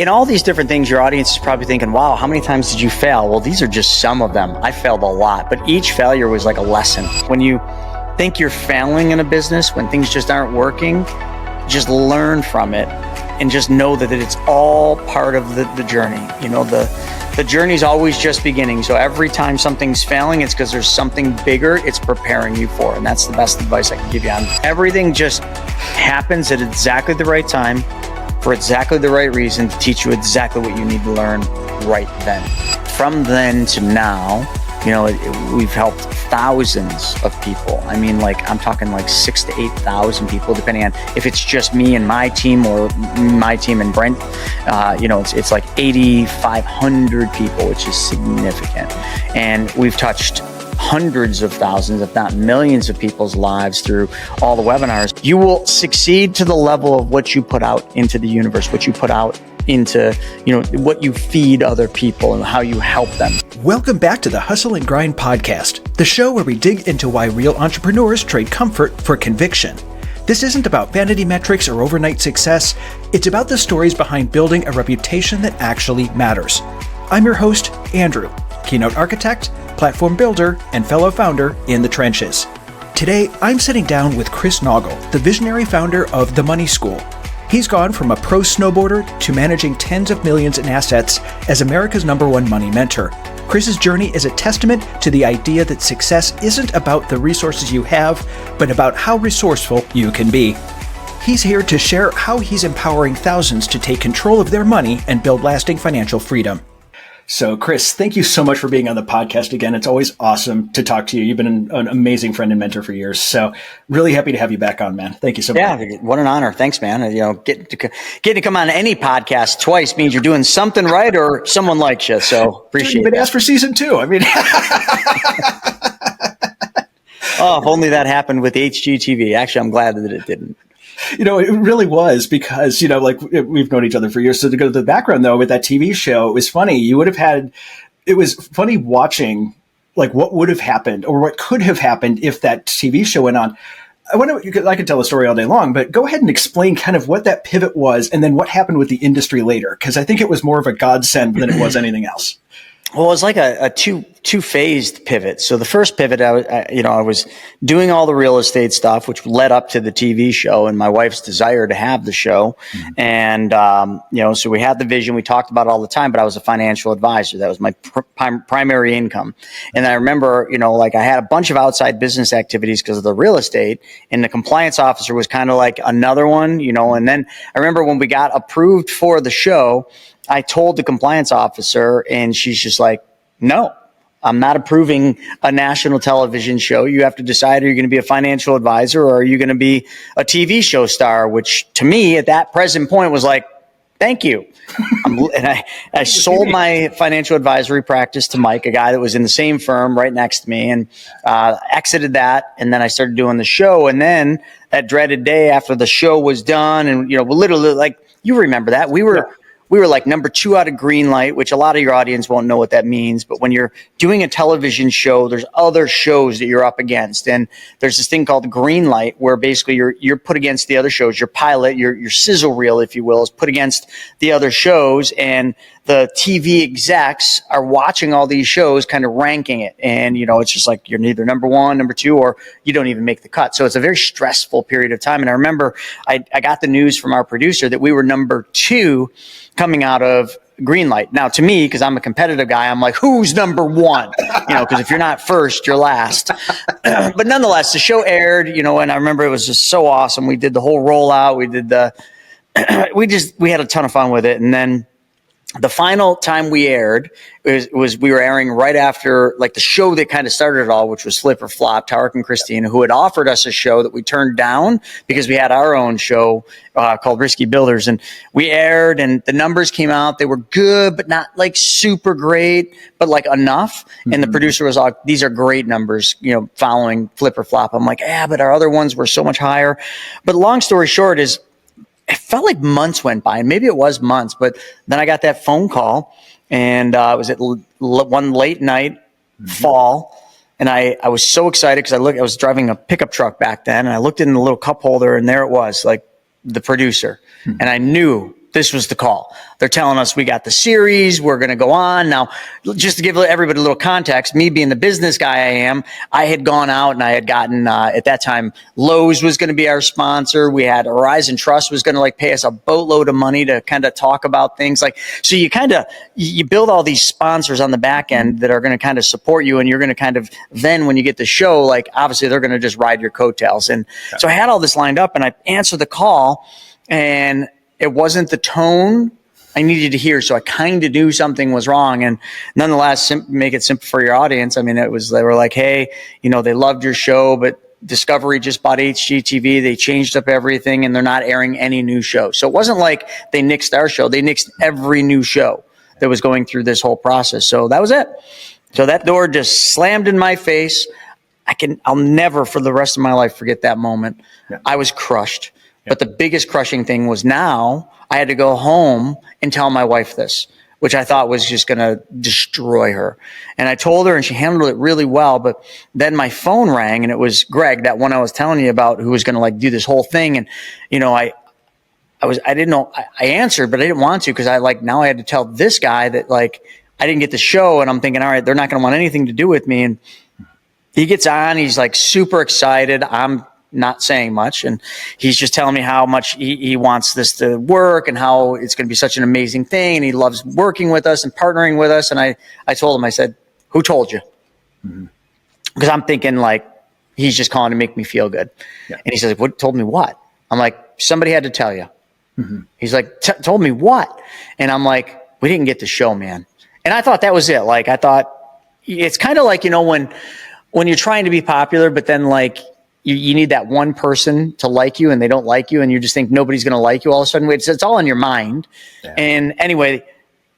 in all these different things, your audience is probably thinking, wow, how many times did you fail? Well, these are just some of them. I failed a lot, but each failure was like a lesson. When you think you're failing in a business, when things just aren't working, just learn from it and just know that it's all part of the journey. You know, the journey's always just beginning. So every time something's failing, it's because there's something bigger it's preparing you for. And that's the best advice I can give you on everything. Just happens at exactly the right time for exactly the right reason to teach you exactly what you need to learn right then. From then to now, you know, we've helped thousands of people. I mean, like, I'm talking like 6,000 to 8,000 people, depending on if it's just me and my team or my team and Brent. You know, it's like 8,500 people, which is significant. And we've touched hundreds of thousands, if not millions of people's lives through all the webinars. You will succeed to the level of what you put out into the universe, what you put out into, you know, what you feed other people and how you help them. Welcome back to the Hustle and Grind podcast, the show where we dig into why real entrepreneurs trade comfort for conviction. This isn't about vanity metrics or overnight success. It's about the stories behind building a reputation that actually matters. I'm your host, Andrew, keynote architect, platform builder, and fellow founder in the trenches. Today, I'm sitting down with Chris Naugle, the visionary founder of The Money School. He's gone from a pro snowboarder to managing tens of millions in assets as America's #1 money mentor. Chris's journey is a testament to the idea that success isn't about the resources you have, but about how resourceful you can be. He's here to share how he's empowering thousands to take control of their money and build lasting financial freedom. So, Chris, thank you so much for being on the podcast again. It's always awesome to talk to you. You've been an amazing friend and mentor for years. So really happy to have you back on, man. Thank you so much. Yeah, what an honor. Thanks, man. You know, getting to come on any podcast twice means you're doing something right or someone likes you. So appreciate it. You've been asked for season 2. I mean, oh, if only that happened with HGTV. Actually, I'm glad that it didn't. You know, it really was because, you know, like we've known each other for years. So to go to the background, though, with that TV show, it was funny. It was funny watching like what would have happened or what could have happened if that TV show went on. I could tell a story all day long, but go ahead and explain kind of what that pivot was and then what happened with the industry later, because I think it was more of a godsend than it was anything else. Well, it was like a two-phased pivot. So the first pivot, I was doing all the real estate stuff, which led up to the TV show and my wife's desire to have the show. Mm-hmm. And, so we had the vision. We talked about it all the time, but I was a financial advisor. That was my primary income. And I remember, I had a bunch of outside business activities because of the real estate, and the compliance officer was kind of like another one, and then I remember when we got approved for the show, I told the compliance officer, and she's just like, no, I'm not approving a national television show. You have to decide, are you going to be a financial advisor or are you going to be a TV show star? Which to me at that present point was like, thank you. And I sold my financial advisory practice to Mike, a guy that was in the same firm right next to me, and exited that. And then I started doing the show. And then that dreaded day after the show was done, and, literally, like, you remember that. We were like number 2 out of Greenlight, which a lot of your audience won't know what that means. But when you're doing a television show, there's other shows that you're up against. And there's this thing called Greenlight where basically you're put against the other shows. Your pilot, your sizzle reel, if you will, is put against the other shows. And the TV execs are watching all these shows, kind of ranking it. And, it's just like you're neither number 1, number 2, or you don't even make the cut. So it's a very stressful period of time. And I remember I got the news from our producer that we were number 2 coming out of Greenlight. Now, to me, because I'm a competitive guy, I'm like, who's number 1? Because if you're not first, you're last. But nonetheless, the show aired, and I remember it was just so awesome. We did the whole rollout. We did we had a ton of fun with it. And then the final time we aired was we were airing right after, like, the show that kind of started it all, which was Flip or Flop, Tarek and Christine, who had offered us a show that we turned down because we had our own show called Risky Builders. And we aired, and the numbers came out. They were good, but not like super great, but like enough. Mm-hmm. And the producer was like, these are great numbers, following Flip or Flop. I'm like, but our other ones were so much higher. But long story short is, it felt like months went by, and maybe it was months, but then I got that phone call, and it was at one late night, fall, and I was so excited because I was driving a pickup truck back then, and I looked in the little cup holder, and there it was, like, the producer. And I knew this was the call. They're telling us we got the series. We're going to go on. Now, just to give everybody a little context, me being the business guy I am, I had gone out and I had gotten, at that time, Lowe's was going to be our sponsor. We had Horizon Trust was going to like pay us a boatload of money to kind of talk about things. Like, so you build all these sponsors on the back end that are going to kind of support you. And you're going to kind of, then when you get the show, like obviously they're going to just ride your coattails. And so I had all this lined up and I answered the call and it wasn't the tone I needed to hear. So I kind of knew something was wrong. And nonetheless, make it simple for your audience. I mean, they were like, hey, they loved your show, but Discovery just bought HGTV. They changed up everything and they're not airing any new show. So it wasn't like they nixed our show. They nixed every new show that was going through this whole process. So that was it. So that door just slammed in my face. I'll never for the rest of my life forget that moment. Yeah. I was crushed. But the biggest crushing thing was now I had to go home and tell my wife this, which I thought was just going to destroy her. And I told her and she handled it really well. But then my phone rang and it was Greg, that one I was telling you about, who was going to like do this whole thing. And, I didn't know, I answered, but I didn't want to because now I had to tell this guy that like I didn't get the show. And I'm thinking, all right, they're not going to want anything to do with me. And he gets on, he's like super excited. I'm not saying much. And he's just telling me how much he wants this to work and how it's going to be such an amazing thing. And he loves working with us and partnering with us. And I told him, I said, who told you? Mm-hmm. Because I'm thinking like, he's just calling to make me feel good. Yeah. And he says, what told me what? I'm like, somebody had to tell you. Mm-hmm. He's like, told me what? And I'm like, we didn't get the show, man. And I thought that was it. Like, I thought it's kind of like, when you're trying to be popular, but then like, you need that one person to like you and they don't like you and you just think nobody's going to like you all of a sudden. It's all in your mind. Yeah. And anyway,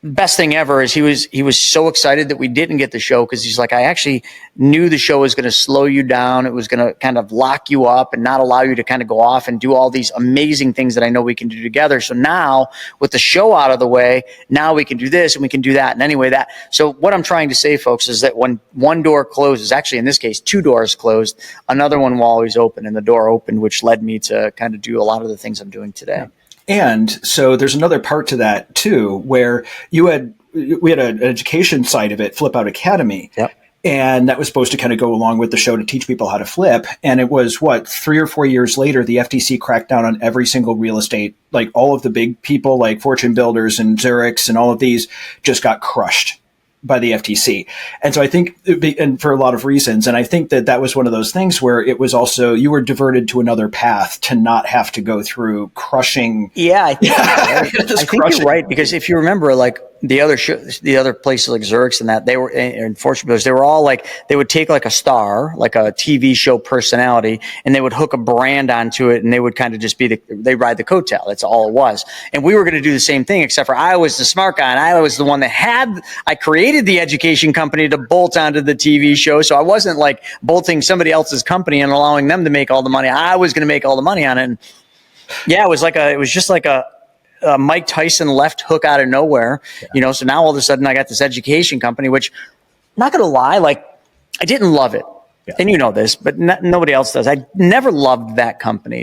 best thing ever is he was so excited that we didn't get the show because he's like, I actually knew the show was going to slow you down. It was going to kind of lock you up and not allow you to kind of go off and do all these amazing things that I know we can do together. So now with the show out of the way, now we can do this and we can do that. And anyway, so what I'm trying to say, folks, is that when one door closes, actually in this case, two doors closed, another one will always open, and the door opened, which led me to kind of do a lot of the things I'm doing today. Yeah. And so there's another part to that too, where we had an education side of it, Flip Out Academy. Yep. And that was supposed to kind of go along with the show to teach people how to flip. And it was 3 or 4 years later, the FTC cracked down on every single real estate, like all of the big people like Fortune Builders and Zurichs and all of these just got crushed by the FTC. And so I think, and for a lot of reasons, and I think that was one of those things where it was also, you were diverted to another path to not have to go through crushing. Yeah, I think you're right, because if you remember, like the other places like Zurichs and that, they were in Fortune Builders, they were all like, they would take like a star, like a TV show personality, and they would hook a brand onto it, and they would kind of just they ride the coattail. That's all it was. And we were going to do the same thing, except for I was the smart guy, and I was the one that I created the education company to bolt onto the TV show. So I wasn't like bolting somebody else's company and allowing them to make all the money. I was going to make all the money on it. And yeah, it was just like a Mike Tyson left hook out of nowhere, so now all of a sudden I got this education company, which I'm not going to lie, like I didn't love it. Yeah. And you know this, but nobody else does. I never loved that company.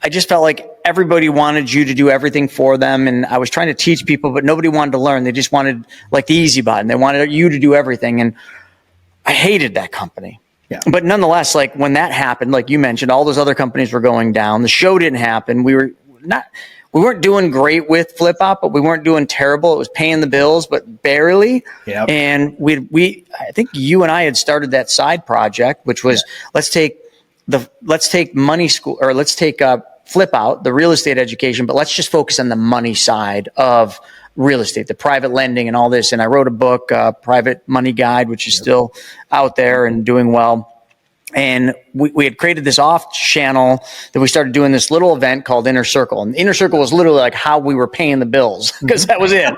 I just felt like everybody wanted you to do everything for them. And I was trying to teach people, but nobody wanted to learn. They just wanted like the easy button. They wanted you to do everything. And I hated that company. Yeah. But nonetheless, like when that happened, like you mentioned, all those other companies were going down. The show didn't happen. We weren't doing great with Flip Out, but we weren't doing terrible. It was paying the bills, but barely. Yep. And I think you and I had started that side project, which was let's take money school, or let's take Flip Out, the real estate education, but let's just focus on the money side of real estate, the private lending and all this. And I wrote a book, Private Money Guide, which is still out there and doing well. And we had created this off channel that we started doing this little event called Inner Circle. And Inner Circle was literally like how we were paying the bills, because that was it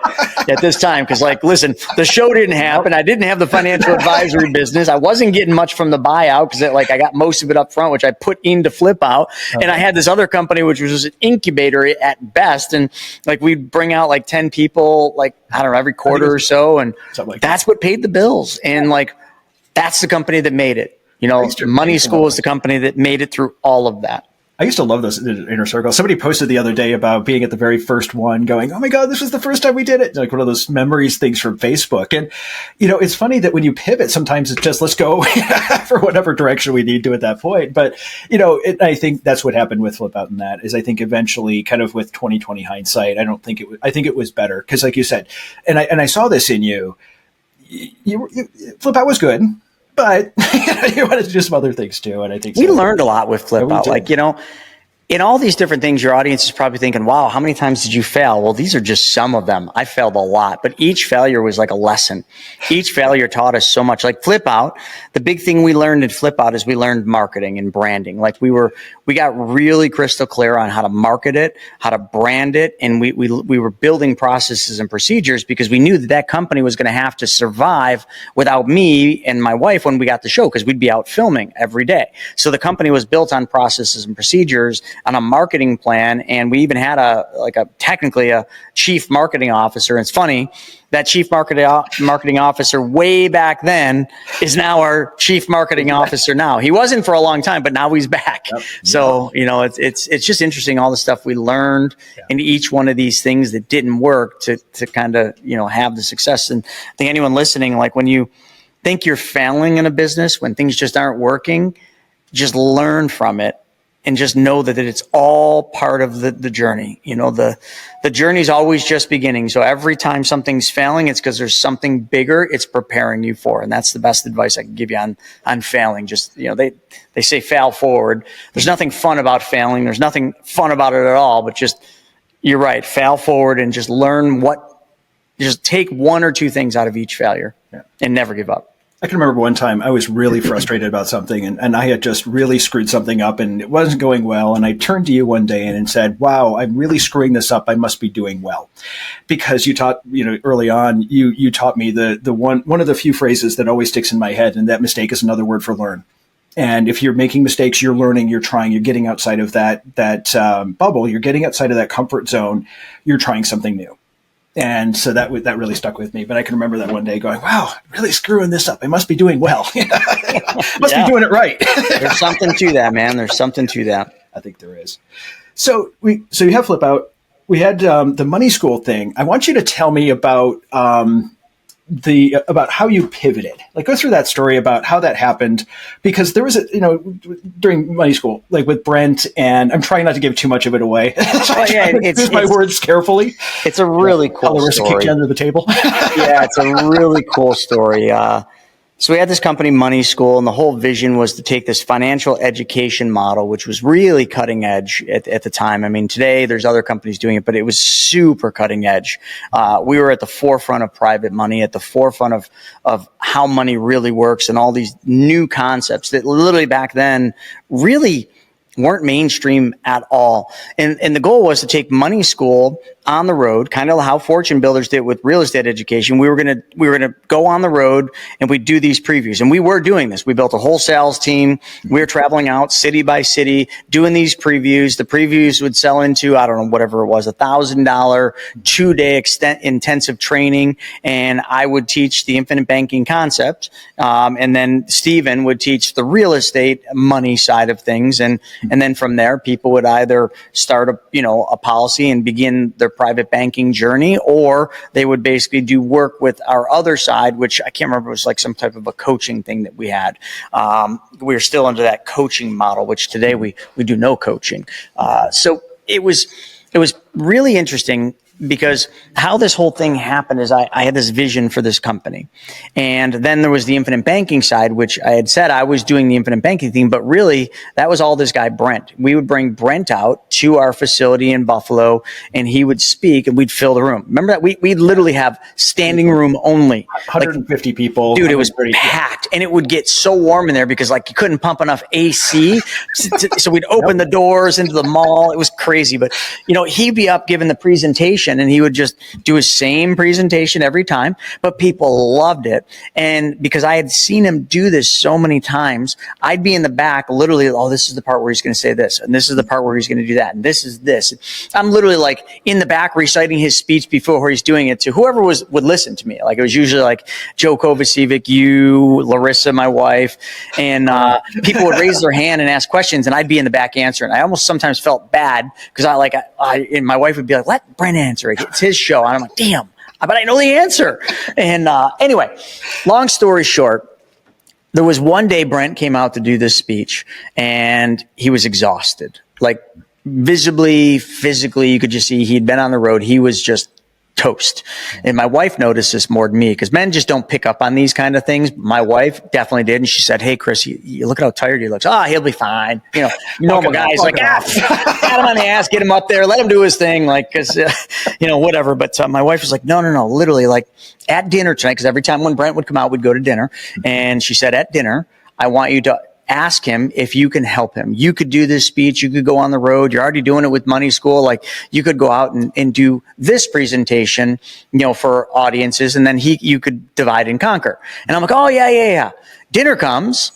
at this time. Because like, listen, the show didn't happen. I didn't have the financial advisory business. I wasn't getting much from the buyout because I got most of it up front, which I put into Flip Out. And I had this other company, which was an incubator at best. And like we'd bring out like 10 people, like, I don't know, every quarter or so. And that's what paid the bills. And like, that's the company that made it. Money School is the company that made it through all of that. I used to love those inner circles. Somebody posted the other day about being at the very first one going, oh my God, this was the first time we did it. Like one of those memories things from Facebook. And, it's funny that when you pivot, sometimes it's just, let's go for whatever direction we need to at that point. But, I think that's what happened with Flip Out and that is I think eventually kind of with 2020 hindsight, I think it was better. Cause like you said, and I saw this in you, Flip Out was good. But you wanted to do some other things too. And I think we learned a lot with Flip Out. Like, in all these different things, your audience is probably thinking, wow, how many times did you fail? Well, these are just some of them. I failed a lot, but each failure was like a lesson. Each failure taught us so much. Like Flip Out, the big thing we learned in Flip Out is we learned marketing and branding. Like we got really crystal clear on how to market it, how to brand it. And we were building processes and procedures because we knew that company was going to have to survive without me and my wife when we got the show, because we'd be out filming every day. So the company was built on processes and procedures, on a marketing plan, and we even had technically a chief marketing officer. And it's funny, that chief marketing officer way back then is now our chief marketing officer now. He wasn't for a long time, but now he's back. Yep. So, it's just interesting, all the stuff we learned in each one of these things that didn't work to kind of, have the success. And I think anyone listening, like when you think you're failing in a business, when things just aren't working, just learn from it. And just know that it's all part of the journey. The journey is always just beginning. So every time something's failing, it's because there's something bigger it's preparing you for. And that's the best advice I can give you on failing. Just, they say fail forward. There's nothing fun about failing. There's nothing fun about it at all, but just, you're right, fail forward and just learn just take one or two things out of each failure and never give up. I can remember one time I was really frustrated about something and I had just really screwed something up and it wasn't going well. And I turned to you one day and said, wow, I'm really screwing this up. I must be doing well. Because you taught, early on, you taught me the one of the few phrases that always sticks in my head. And that mistake is another word for learn. And if you're making mistakes, you're learning, you're trying, you're getting outside of that bubble, you're getting outside of that comfort zone, you're trying something new. And so that really stuck with me. But I can remember that one day going, wow, I'm really screwing this up. I must be doing well. Must be doing it right. There's something to that, man. There's something to that. I think there is. So you have Flip Out. We had the money school thing. I want you to tell me about about how you pivoted. Like go through that story about how that happened, because there was during money school, like with Brent, and I'm trying not to give too much of it away. Use my words carefully. It's a really cool story. Kicked you under the table. Yeah, it's a really cool story. So we had this company, Money School, and the whole vision was to take this financial education model, which was really cutting edge at the time. I mean, today there's other companies doing it, but it was super cutting edge. We were at the forefront of private money, at the forefront of how money really works, and all these new concepts that literally back then really weren't mainstream at all. And the goal was to take Money School on the road, kind of how Fortune Builders did with real estate education. We were going to go on the road and we'd do these previews. And we were doing this. We built a whole sales team. We were traveling out city by city, doing these previews. The previews would sell into, I don't know, whatever it was, $1,000 2-day intensive training. And I would teach the infinite banking concept. And then Steven would teach the real estate money side of things. And then from there, people would either start a policy and begin their private banking journey, or they would basically do work with our other side, which I can't remember, it was like some type of a coaching thing that we had. We were still under that coaching model, which today we do no coaching. So it was really interesting, because how this whole thing happened is I had this vision for this company. And then there was the infinite banking side, which I had said I was doing the infinite banking thing, but really that was all this guy, Brent. We would bring Brent out to our facility in Buffalo and he would speak and we'd fill the room. Remember that? We'd literally have standing room only. 150 people. Dude, it was packed and it would get so warm in there because like you couldn't pump enough AC. So we'd open the doors into the mall. It was crazy. But, he'd be up giving the presentation presentation, and he would just do his same presentation every time, but people loved it. And because I had seen him do this so many times, I'd be in the back literally, oh, this is the part where he's going to say this, and this is the part where he's going to do that, and this is this. I'm literally like in the back reciting his speech before he's doing it to whoever would listen to me. Like, it was usually like Joe Kovacevic, you, Larissa, my wife, and people would raise their hand and ask questions, and I'd be in the back answering. I almost sometimes felt bad because and my wife would be like, let Brent answer it. It's his show. And I'm like, damn, but I know the answer. And anyway, long story short, there was one day Brent came out to do this speech, and he was exhausted. Like, visibly, physically, you could just see he'd been on the road. He was just toast. And my wife noticed this more than me, because men just don't pick up on these kind of things. My wife definitely did. And she said, hey, Chris, you look at how tired he looks. Oh, he'll be fine. Normal guys like, pat him on the ass, get him up there, let him do his thing. Like, cause, whatever. But my wife was like, no, literally, like, at dinner tonight. Cause every time when Brent would come out, we'd go to dinner. And she said, at dinner, I want you to ask him if you can help him. You could do this speech. You could go on the road. You're already doing it with Money School. Like, you could go out and do this presentation, for audiences, and then you could divide and conquer. And I'm like, oh, yeah. Dinner comes,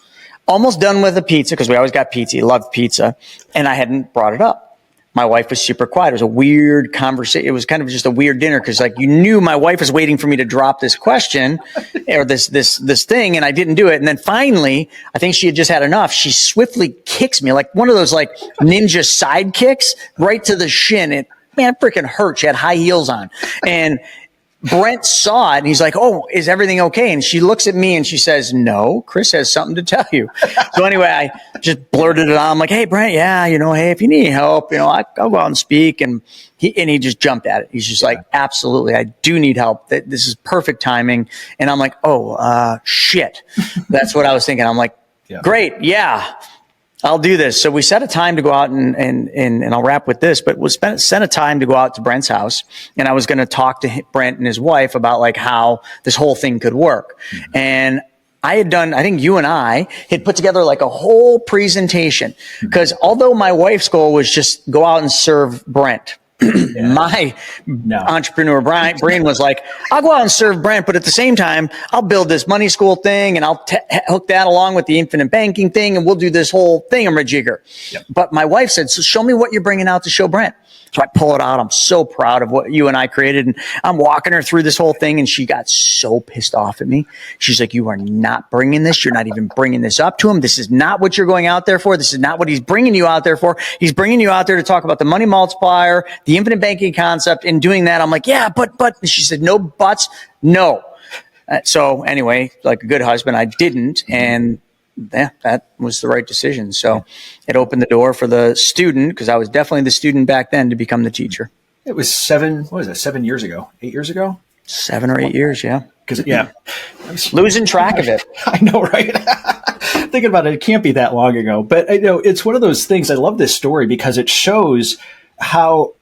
almost done with a pizza, because we always got pizza. He loved pizza. And I hadn't brought it up. My wife was super quiet. It was a weird conversation. It was kind of just a weird dinner, because like, you knew my wife was waiting for me to drop this question or this thing, and I didn't do it. And then finally, I think she had just had enough. She swiftly kicks me, like one of those like ninja side kicks, right to the shin. It freaking hurt. She had high heels on, and Brent saw it, and he's like, oh, is everything okay? And she looks at me and she says, no, Chris has something to tell you. So anyway, I just blurted it out. I'm like, hey, Brent, hey, if you need help, I'll go out and speak. And he just jumped at it. He's just like, absolutely, I do need help. This is perfect timing. And I'm like, oh, shit. That's what I was thinking. I'm like, great. Yeah. I'll do this. So we set a time to go out and I'll wrap with this, but we'll set a time to go out to Brent's house. And I was going to talk to Brent and his wife about like how this whole thing could work. Mm-hmm. And I think you and I had put together like a whole presentation, because although my wife's goal was just go out and serve Brent, my entrepreneur brain was like, I'll go out and serve Brent, but at the same time, I'll build this Money School thing, and I'll hook that along with the infinite banking thing, and we'll do this whole thingamajigger. Yep. But my wife said, so show me what you're bringing out to show Brent. So I pull it out. I'm so proud of what you and I created. And I'm walking her through this whole thing, and she got so pissed off at me. She's like, you are not bringing this. You're not even bringing this up to him. This is not what you're going out there for. This is not what he's bringing you out there for. He's bringing you out there to talk about the money multiplier, the infinite banking concept. And doing that, I'm like, yeah, but, and she said, no buts, no. So anyway, like a good husband, I didn't. And that was the right decision. So it opened the door for the student, because I was definitely the student back then, to become the teacher. It was 7 years ago, 8 years ago? 7 or 8 years, yeah. Because losing track of it. I know, right? Thinking about it, it can't be that long ago. But it's one of those things. I love this story because it shows how,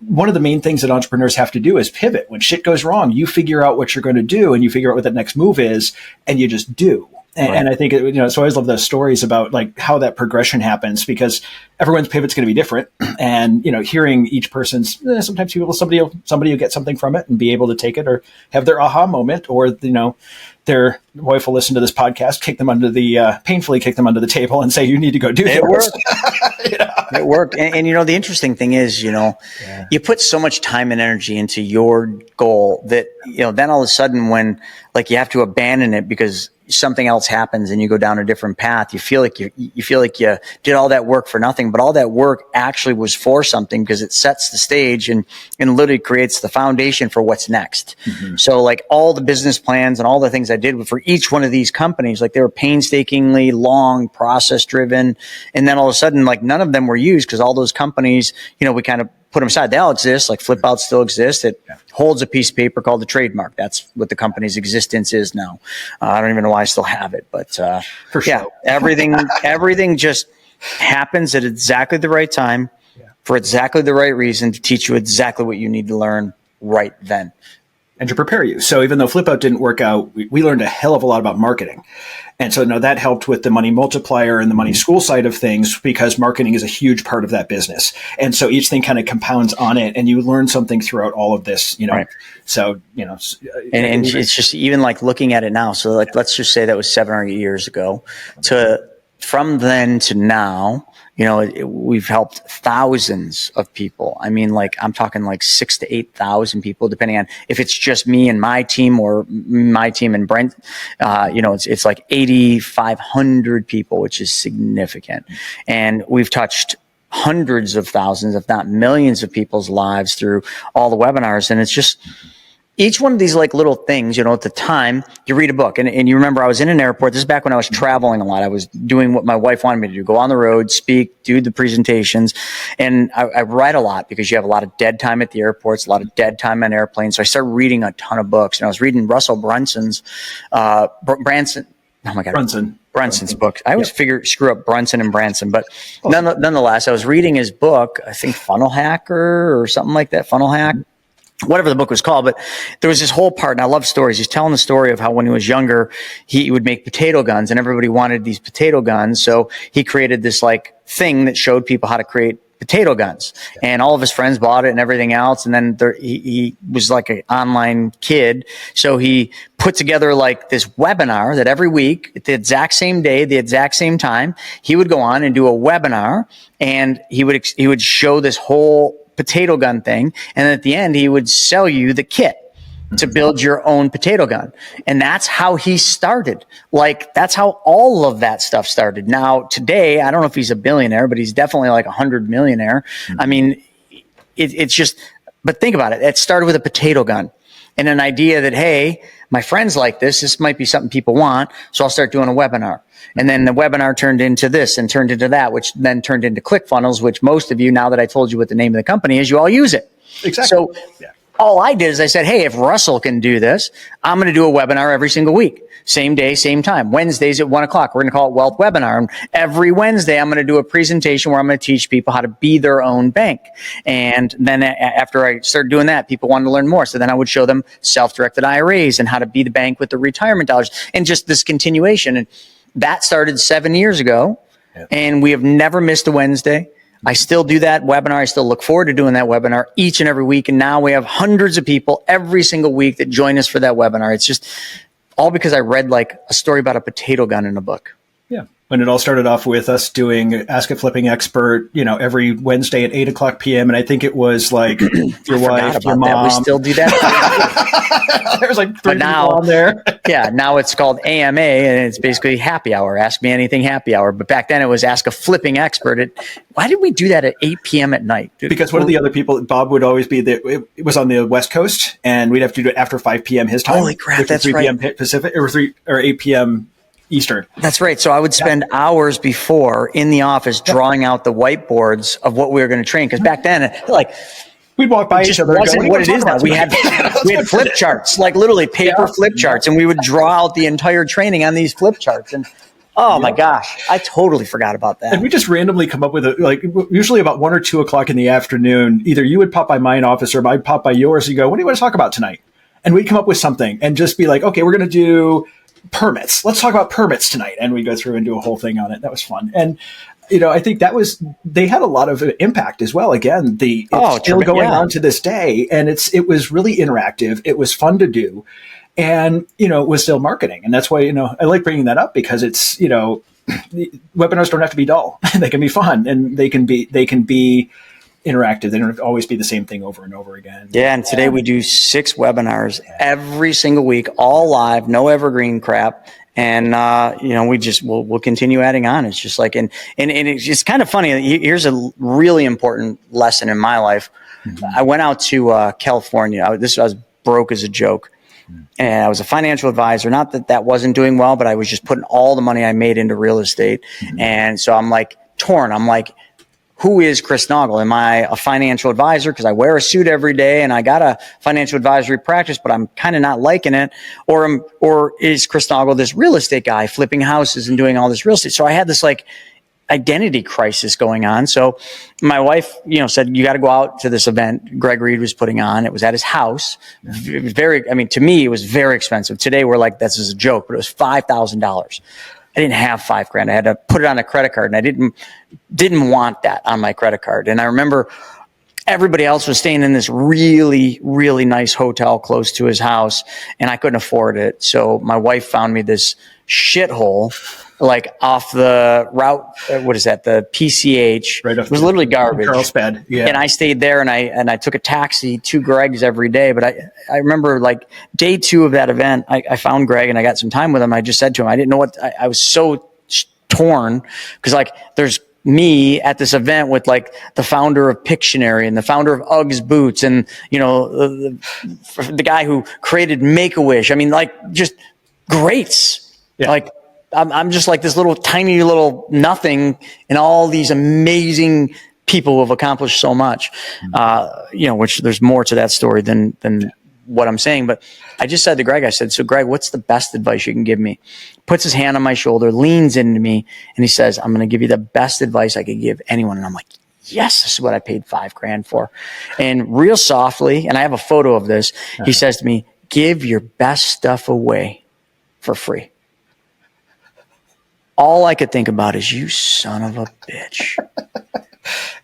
one of the main things that entrepreneurs have to do is pivot. When shit goes wrong, you figure out what you're going to do, and you figure out what that next move is, and you just do. And I think, so I always love those stories about like how that progression happens, because everyone's pivot's going to be different. And, hearing each person's, sometimes somebody will get something from it and be able to take it or have their aha moment, or, their wife will listen to this podcast, painfully kick them under the table and say, you need to go do this. It worked. And the interesting thing is, you put so much time and energy into your goal that, then all of a sudden when like you have to abandon it because something else happens and you go down a different path, you feel like you did all that work for nothing, but all that work actually was for something, because it sets the stage and literally creates the foundation for what's next. Mm-hmm. So like all the business plans and all the things I did for each one of these companies, like they were painstakingly long, process driven. And then all of a sudden, like none of them were used, because all those companies, we kind of put them aside. They all exist. Like Flip Out still exists. It holds a piece of paper called the trademark. That's what the company's existence is now. I don't even know why I still have it, but for sure. everything just happens at exactly the right time for exactly the right reason to teach you exactly what you need to learn right then. and to prepare you. So even though Flip Out didn't work out, we learned a hell of a lot about marketing. And so now that helped with the money multiplier and the money school side of things, because marketing is a huge part of that business. And so each thing kind of compounds on it, and you learn something throughout all of this, Right. So, and it's just even like looking at it now. So like, let's just say that was 7 or 8 years ago from then to now, we've helped thousands of people. I mean, like I'm talking like 6,000 to 8,000 people, depending on if it's just me and my team or my team and Brent. It's like 8,500 people, which is significant. And we've touched hundreds of thousands, if not millions of people's lives through all the webinars. And it's just, each one of these like little things, at the time you read a book and you remember I was in an airport. This is back when I was traveling a lot. I was doing what my wife wanted me to do, go on the road, speak, do the presentations. And I write a lot because you have a lot of dead time at the airports, a lot of dead time on airplanes. So I started reading a ton of books, and I was reading Russell Brunson's, Brunson's book. I always screw up Brunson and Branson, but nonetheless, I was reading his book, I think Funnel Hacker or something like that, Funnel Hack. Whatever the book was called, but there was this whole part, and I love stories. He's telling the story of how when he was younger, he would make potato guns, and everybody wanted these potato guns. So he created this like thing that showed people how to create potato guns, and all of his friends bought it and everything else. And then he was like an online kid. So he put together like this webinar that every week at the exact same day, the exact same time, he would go on and do a webinar, and he would show this whole potato gun thing. And at the end, he would sell you the kit to build your own potato gun. And that's how he started. Like, that's how all of that stuff started. Now, today, I don't know if he's a billionaire, but he's definitely like 100 millionaire. I mean, it's just, but think about it. It started with a potato gun and an idea that, hey, my friends like this might be something people want. So I'll start doing a webinar. And then the webinar turned into this and turned into that, which then turned into ClickFunnels, which most of you, now that I told you what the name of the company is, you all use it. Exactly. So all I did is I said, hey, if Russell can do this, I'm going to do a webinar every single week. Same day, same time. Wednesdays at 1 o'clock. We're going to call it Wealth Webinar. And every Wednesday, I'm going to do a presentation where I'm going to teach people how to be their own bank. And then after I started doing that, people wanted to learn more. So then I would show them self-directed IRAs and how to be the bank with the retirement dollars, and just this continuation. And that started 7 years ago, and we have never missed a Wednesday. I still do that webinar. I still look forward to doing that webinar each and every week. And now we have hundreds of people every single week that join us for that webinar. It's just all because I read like a story about a potato gun in a book. Yeah. When it all started off with us doing Ask a Flipping Expert, every Wednesday at 8 p.m. And I think it was like your wife, your mom. That. We still do that. There's like 3 people on there. Yeah. Now it's called AMA, and it's basically happy hour. Ask me anything happy hour. But back then it was Ask a Flipping Expert. Why did we do that at 8 p.m. at night? Because one of the other people, Bob, would always be there. It was on the West Coast, and we'd have to do it after 5 p.m. his time. Holy crap, that's 3 right. 3 p.m. Pacific or 8 p.m. Eastern. That's right. So I would spend hours before in the office drawing out the whiteboards of what we were going to train. Because back then, like, we'd walk by each other. It wasn't what it is now. We had flip charts, like literally paper flip charts, and we would draw out the entire training on these flip charts. And oh my gosh, I totally forgot about that. And we just randomly come up with usually about 1 or 2 o'clock in the afternoon. Either you would pop by my office or I'd pop by yours. You go, what do you want to talk about tonight? And we'd come up with something and just be like, okay, we're going to do permits. Let's talk about permits tonight. And we go through and do a whole thing on it. That was fun. And, I think they had a lot of impact as well. Again, it's still going on to this day. And it was really interactive. It was fun to do. And, it was still marketing. And that's why, I like bringing that up, because it's, webinars don't have to be dull. They can be fun, and they can be interactive. They don't have to always be the same thing over and over again. Yeah. And today we do 6 webinars every single week, all live, no evergreen crap. And, we'll continue adding on. It's just like, and it's just kind of funny. Here's a really important lesson in my life. Mm-hmm. I went out to California. I was broke as a joke. And I was a financial advisor. Not that wasn't doing well, but I was just putting all the money I made into real estate. Mm-hmm. And so I'm like torn. I'm like, who is Chris Naugle? Am I a financial advisor because I wear a suit every day and I got a financial advisory practice, but I'm kind of not liking it? Or is Chris Naugle this real estate guy flipping houses and doing all this real estate? So I had this like identity crisis going on. So my wife, said, you got to go out to this event Greg Reed was putting on. It was at his house. To me, it was very expensive. Today we're like, this is a joke, but it was $5,000. I didn't have $5,000. I had to put it on a credit card, and I didn't want that on my credit card. And I remember everybody else was staying in this really, really nice hotel close to his house, and I couldn't afford it. So my wife found me this shithole, like off the route. What is that? The PCH. Right off. It was literally garbage. Carlsbad. Yeah. And I stayed there, and I took a taxi to Greg's every day. But I remember like day 2 of that event, I found Greg and I got some time with him. I just said to him, I didn't know what, I was so torn because like there's me at this event with like the founder of Pictionary and the founder of Uggs Boots and, the guy who created Make-A-Wish. I mean, like just greats. Yeah. Like I'm just like this little tiny little nothing and all these amazing people who have accomplished so much, which there's more to that story than what I'm saying. But I just said to Greg, I said, so Greg, what's the best advice you can give me? Puts his hand on my shoulder, leans into me, and he says, I'm going to give you the best advice I could give anyone. And I'm like, yes, this is what I paid $5,000 for. And real softly, and I have a photo of this, he says to me, give your best stuff away for free. All I could think about is, you son of a bitch.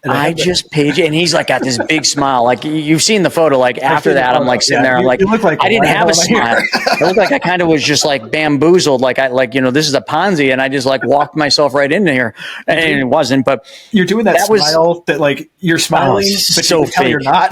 I just paid you. And he's like got this big smile. Like you've seen the photo. Like after that, I'm like sitting there. I'm like, I didn't have a smile. It looked like I kind of was just like bamboozled. Like this is a Ponzi. And I just like walked myself right into here. And it wasn't, but you're doing that smile that like you're smiling, but so you can tell you're not.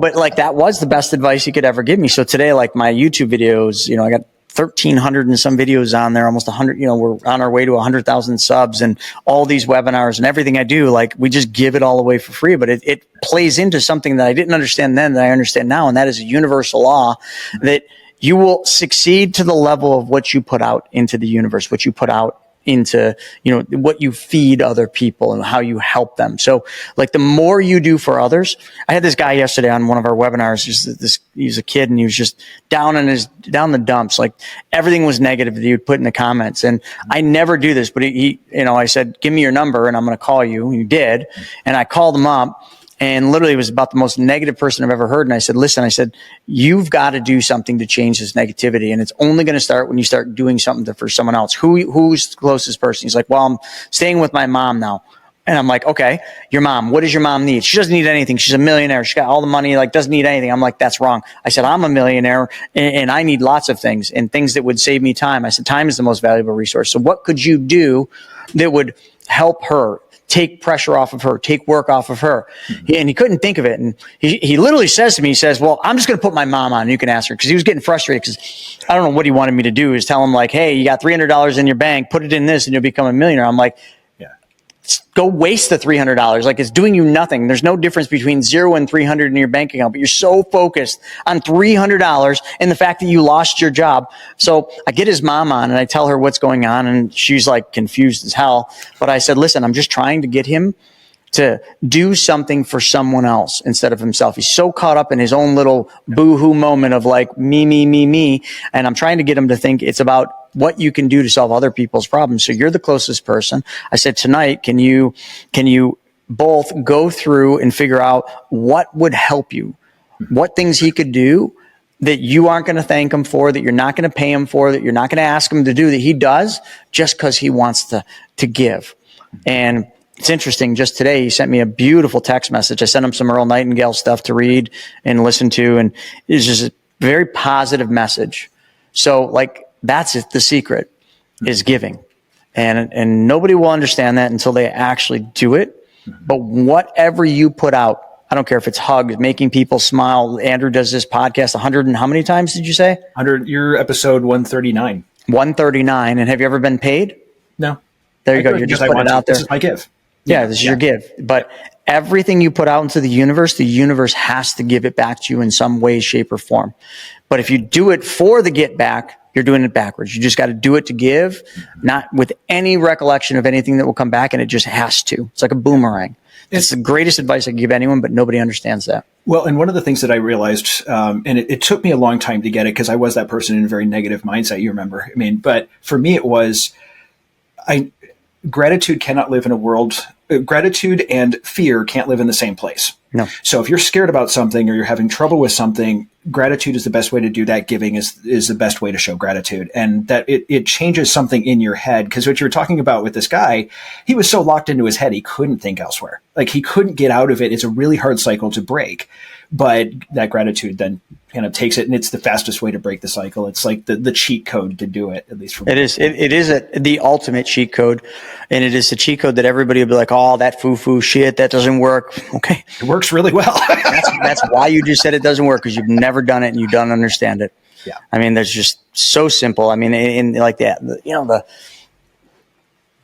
But like that was the best advice you could ever give me. So today, like my YouTube videos, I got 1,300 and some videos on there, almost 100, we're on our way to 100,000 subs and all these webinars and everything I do, like we just give it all away for free. But it plays into something that I didn't understand then that I understand now. And that is a universal law that you will succeed to the level of what you put out into the universe, what you put out into, what you feed other people and how you help them. So like the more you do for others, I had this guy yesterday on one of our webinars, he's a kid and he was just down the dumps. Like everything was negative that he would put in the comments. And I never do this, but I said, give me your number and I'm going to call you. And he did. And I called him up. And literally it was about the most negative person I've ever heard. And I said, listen, you've got to do something to change this negativity. And it's only going to start when you start doing something for someone else. Who's the closest person? He's like, well, I'm staying with my mom now. And I'm like, okay, your mom, what does your mom need? She doesn't need anything. She's a millionaire. She's got all the money, like doesn't need anything. I'm like, that's wrong. I said, I'm a millionaire and I need lots of things and things that would save me time. I said, time is the most valuable resource. So what could you do that would help her? Take pressure off of her, take work off of her. And he couldn't think of it. And he literally says to me, he says, well, I'm just going to put my mom on. You can ask her. Cause he was getting frustrated because I don't know what he wanted me to do is tell him like, hey, you got $300 in your bank, put it in this and you'll become a millionaire. I'm like, go waste the $300. Like it's doing you nothing. There's no difference between 0 and 300 in your bank account, but you're so focused on $300 and the fact that you lost your job. So I get his mom on and I tell her what's going on and she's like confused as hell. But I said, listen, I'm just trying to get him to do something for someone else instead of himself. He's so caught up in his own little boo-hoo moment of like me. And I'm trying to get him to think it's about what you can do to solve other people's problems. So you're the closest person. I said, tonight, can you both go through and figure out what would help you, what things he could do that you aren't going to thank him for, that you're not going to pay him for, that you're not going to ask him to do, that he does just because he wants to give. And it's interesting. Just today, he sent me a beautiful text message. I sent him some Earl Nightingale stuff to read and listen to, and it's just a very positive message. So like, that's it. The secret is giving. And nobody will understand that until they actually do it. But whatever you put out, I don't care if it's hugs, making people smile. Andrew does this podcast 100 and how many times did you say? 100. You're episode 139. 139. And have you ever been paid? No. There you go. You're just putting it out there. This is my give. Yeah, this is your give. But everything you put out into the universe has to give it back to you in some way, shape, or form. But if you do it for the get back, you're doing it backwards. You just got to do it to give, not with any recollection of anything that will come back, and it just has to. It's like a boomerang. It's the greatest advice I can give anyone, but nobody understands that. Well, and one of the things that I realized, and it took me a long time to get it because I was that person in a very negative mindset, you remember. I mean, but for me, it was, gratitude cannot live in a world. Gratitude and fear can't live in the same place. No. So if you're scared about something or you're having trouble with something, gratitude is the best way to do that. Giving is the best way to show gratitude. And that it changes something in your head. Because what you were talking about with this guy, he was so locked into his head, he couldn't think elsewhere. Like he couldn't get out of it. It's a really hard cycle to break. But that gratitude then kind of takes it, and it's the fastest way to break the cycle. It's like the cheat code to do it, at least for me. It is. It is the ultimate cheat code, and it is the cheat code that everybody will be like, "Oh, that foo-foo shit, that doesn't work." Okay, it works really well. that's why you just said it doesn't work, because you've never done it and you don't understand it. Yeah. I mean, there's just so simple. I mean, in like that,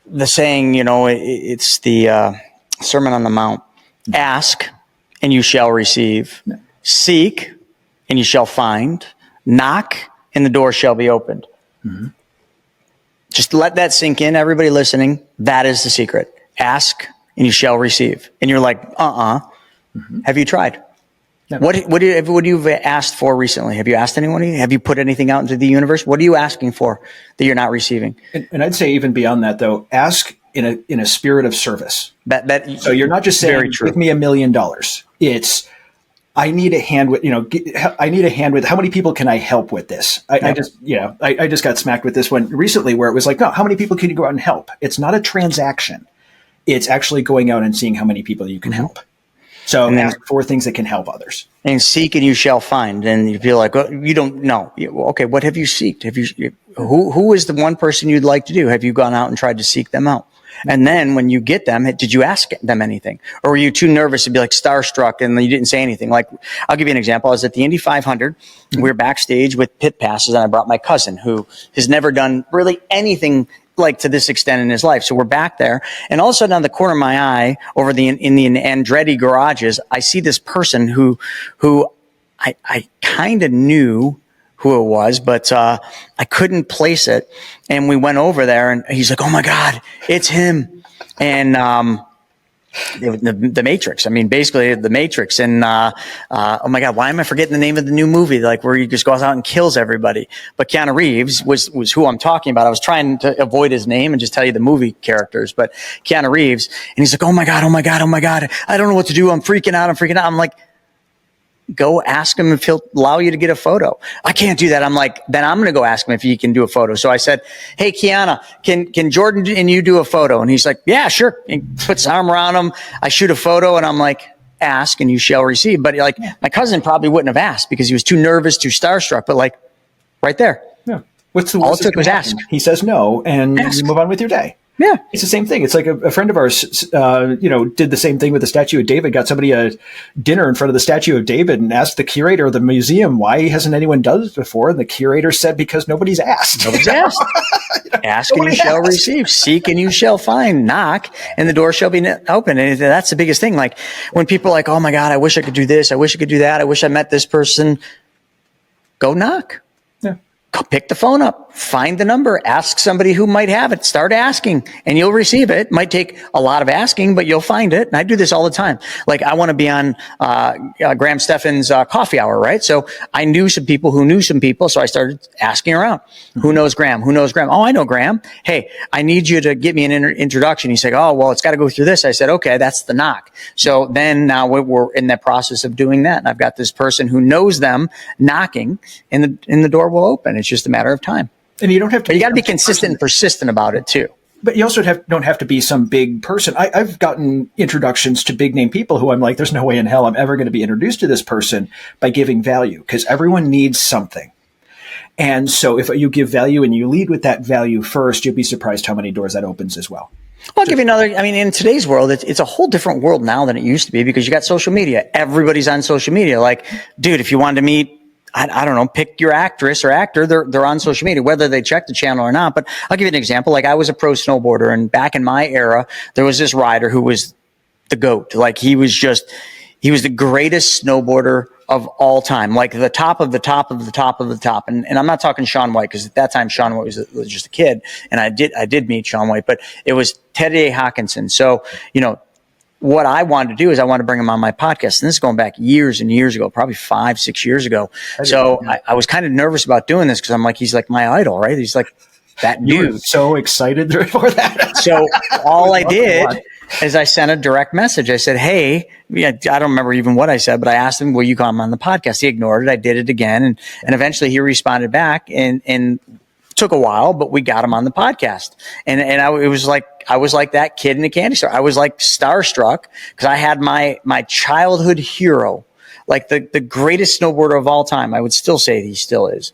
the saying, it's the Sermon on the Mount: ask and you shall receive. Yeah. Seek and you shall find. Knock and the door shall be opened. Mm-hmm. Just let that sink in, everybody listening. That is the secret. Ask and you shall receive. And you're like, Mm-hmm. Have you tried? No. What you've asked for recently? Have you asked anyone? Have you put anything out into the universe? What are you asking for that you're not receiving? And I'd say even beyond that, though, ask in a spirit of service. So you're not just saying, give me $1 million. It's, I need a hand with, how many people can I help with this? I just got smacked with this one recently where it was like, no, how many people can you go out and help? It's not a transaction. It's actually going out and seeing how many people you can help. So ask for things that can help others. And seek and you shall find. And you feel like, well, you don't know. Okay, what have you seeked? Who is the one person you'd like to do? Have you gone out and tried to seek them out? And then when you get them, did you ask them anything? Or were you too nervous to be like starstruck and you didn't say anything? Like, I'll give you an example. I was at the Indy 500. We were backstage with pit passes, and I brought my cousin who has never done really anything like to this extent in his life. So we're back there, and all of a sudden on the corner of my eye over in the Andretti garages, I see this person who I kind of knew who it was, but I couldn't place it. And we went over there, and he's like, "Oh my God, it's him!" And the Matrix. I mean, basically the Matrix. And oh my God, why am I forgetting the name of the new movie? Like where he just goes out and kills everybody. But Keanu Reeves was who I'm talking about. I was trying to avoid his name and just tell you the movie characters, but Keanu Reeves. And he's like, "Oh my God, oh my God, oh my God, I don't know what to do. I'm freaking out. I'm like, go ask him if he'll allow you to get a photo. I can't do that. I'm like, then I'm going to go ask him if he can do a photo. So I said, "Hey, Kiana, can Jordan and you do a photo?" And he's like, "Yeah, sure." He puts his arm around him. I shoot a photo, and I'm like, "Ask and you shall receive." But like, my cousin probably wouldn't have asked because he was too nervous, too starstruck. But like, right there. Yeah. What's the all it took was ask. He says no, and you move on with your day. Yeah. It's the same thing. It's like a friend of ours, did the same thing with the statue of David, got somebody a dinner in front of the statue of David and asked the curator of the museum, why hasn't anyone done this before? And the curator said, because nobody's asked. Nobody's asked. Ask and you shall receive. Seek and you shall find. Knock and the door shall be open. And that's the biggest thing. Like when people are like, "Oh my God, I wish I could do this. I wish I could do that. I wish I met this person." Go knock. Yeah. Pick the phone up, find the number, ask somebody who might have it, start asking, and you'll receive it. It might take a lot of asking, but you'll find it. And I do this all the time. Like I want to be on Graham Stephan's coffee hour, right? So I knew some people who knew some people, so I started asking around. Mm-hmm. Who knows Graham? Who knows Graham? Oh, I know Graham. Hey, I need you to get me an introduction. He's like, "Oh, well, it's got to go through this." I said, "Okay, that's the knock." So then now we're in that process of doing that. And I've got this person who knows them knocking, and the door will open. It's just a matter of time. And you don't have to. But you got to be consistent and persistent about it too. But you also don't have to be some big person. I've gotten introductions to big name people who I'm like, there's no way in hell I'm ever going to be introduced to this person by giving value, because everyone needs something. And so if you give value and you lead with that value first, you'll be surprised how many doors that opens as well. I'll give you another. I mean, in today's world, it's a whole different world now than it used to be, because you got social media. Everybody's on social media. Like, dude, if you wanted to meet, I don't know, pick your actress or actor, they're on social media, whether they check the channel or not. But I'll give you an example. Like I was a pro snowboarder, and back in my era, there was this rider who was the GOAT. Like he was the greatest snowboarder of all time, like the top of the top of the top of the top. And I'm not talking Shaun White, because at that time Shaun White was just a kid, and I did meet Shaun White, but it was Teddy Hawkinson. So, what I wanted to do is I wanted to bring him on my podcast. And this is going back years and years ago, probably 5-6 years ago. So I was kind of nervous about doing this, because I'm like, he's like my idol, right? He's like that You were dude. so excited for that. So all I did is I sent a direct message. I said, hey, I don't remember even what I said, but I asked him, will you come on the podcast? He ignored it. I did it again. And eventually he responded back and took a while, but we got him on the podcast. It was like, I was like that kid in a candy store. I was like starstruck because I had my childhood hero, like the greatest snowboarder of all time. I would still say he still is,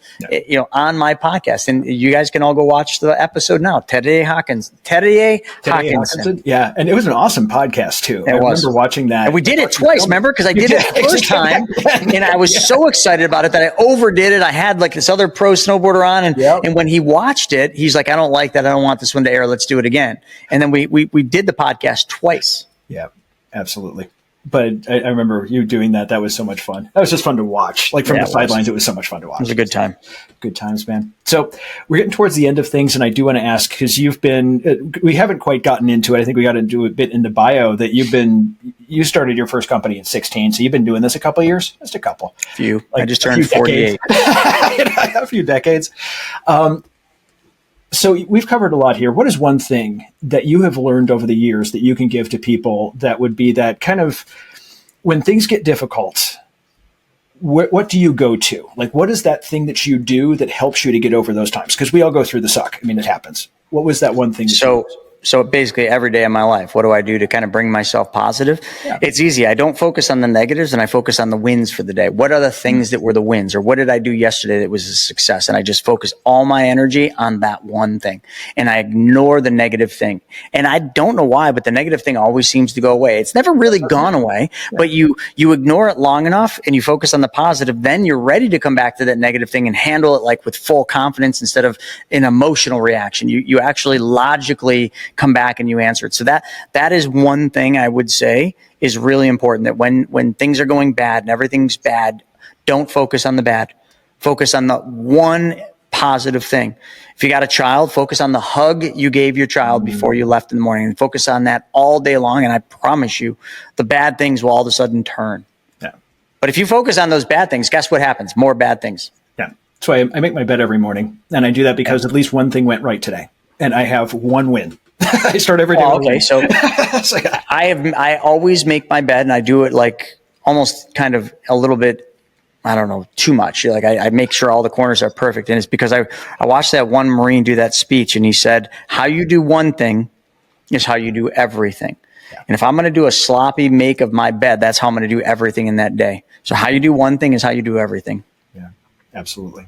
on my podcast. And you guys can all go watch the episode now. Terje Hawkinson. Yeah. And it was an awesome podcast too. I remember watching that. And we did it twice, remember? Because I did it the first time and I was so excited about it that I overdid it. I had like this other pro snowboarder on and when he watched it, he's like, I don't like that. I don't want this one to air. Let's do it again. And then we did the podcast twice. Yeah, absolutely. But I remember you doing that. That was so much fun. That was just fun to watch. Like from the sidelines, it was so much fun to watch. It was a good time. Good times, man. So we're getting towards the end of things, and I do want to ask, because we haven't quite gotten into it. I think we got to do a bit in the bio that you started your first company in 16, so you've been doing this a couple of years? Just a couple. Few. I just turned 48. A few decades. So we've covered a lot here. What is one thing that you have learned over the years that you can give to people that would be that kind of, when things get difficult, what do you go to? Like, what is that thing that you do that helps you to get over those times? Because we all go through the suck. I mean, it happens. What was that one thing? So basically every day of my life, what do I do to kind of bring myself positive? Yeah. It's easy. I don't focus on the negatives and I focus on the wins for the day. What are the things that were the wins, or what did I do yesterday that was a success? And I just focus all my energy on that one thing and I ignore the negative thing. And I don't know why, but the negative thing always seems to go away. It's never really gone away, but you ignore it long enough and you focus on the positive. Then you're ready to come back to that negative thing and handle it like with full confidence instead of an emotional reaction. You actually logically come back and you answer it. So that is one thing I would say is really important, that when things are going bad and everything's bad, don't focus on the bad. Focus on the one positive thing. If you got a child, focus on the hug you gave your child before you left in the morning, and focus on that all day long. And I promise you, the bad things will all of a sudden turn. Yeah. But if you focus on those bad things, guess what happens? More bad things. Yeah. That's why I make my bed every morning. And I do that because at least one thing went right today. And I have one win. I start every day. Okay, so I always make my bed, and I do it like almost kind of a little bit, I don't know, too much. Like I make sure all the corners are perfect, and it's because I watched that one Marine do that speech, and he said, "How you do one thing is how you do everything." Yeah. And if I'm going to do a sloppy make of my bed, that's how I'm going to do everything in that day. So how you do one thing is how you do everything. Yeah, absolutely.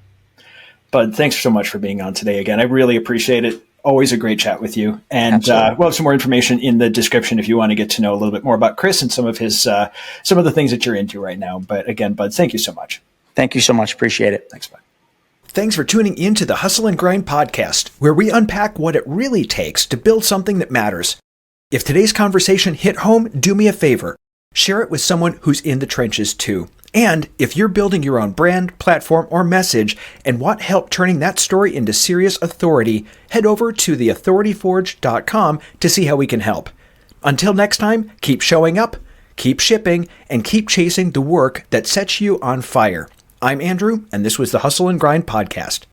Bud, thanks so much for being on today again. I really appreciate it. Always a great chat with you. And we'll have some more information in the description if you want to get to know a little bit more about Chris and some of the things that you're into right now. But again, Bud, thank you so much. Thank you so much. Appreciate it. Thanks, Bud. Thanks for tuning in to the Hustle and Grind podcast, where we unpack what it really takes to build something that matters. If today's conversation hit home, do me a favor. Share it with someone who's in the trenches too. And if you're building your own brand, platform, or message and want help turning that story into serious authority, head over to theauthorityforge.com to see how we can help. Until next time, keep showing up, keep shipping, and keep chasing the work that sets you on fire. I'm Andrew, and this was the Hustle and Grind podcast.